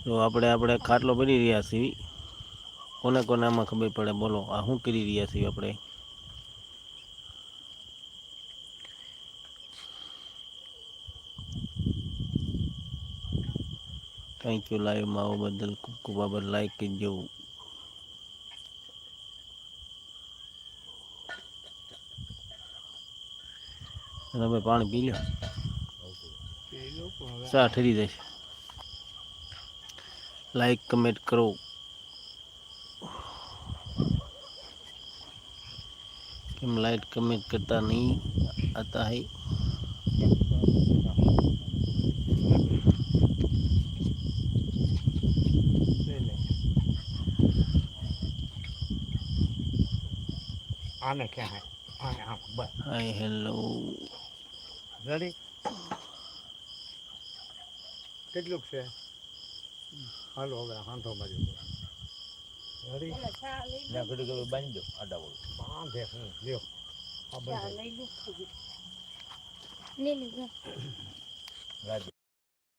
તો આપણે ખાટલો ભરી રહ્યા છીએ. કોને કોને આમાં ખબર પડે બોલો, આ શું કરી રહ્યા છીએ આપણે? થેન્ક યુ લાઈવમાં આવવા બદલ, ખૂબ ખૂબ આભાર. લાઈક કરજો. તમે પાણી પી લો, ચા ઠરી જશે. લાઈક કમેન્ટ કરો. કેમ લાइक कमेंट करता नहीं आता है? આને ક્યાં હે આને આમ બસ हाय हेलो. રેડી કેટલું છે હાલો હવે હાંધો મારી રેડી ના ઘડી ઘડી બાંધી દો આડા વળ બાંધે હું લ્યો આ બંધ લઈ લો લઈ લો રાજુ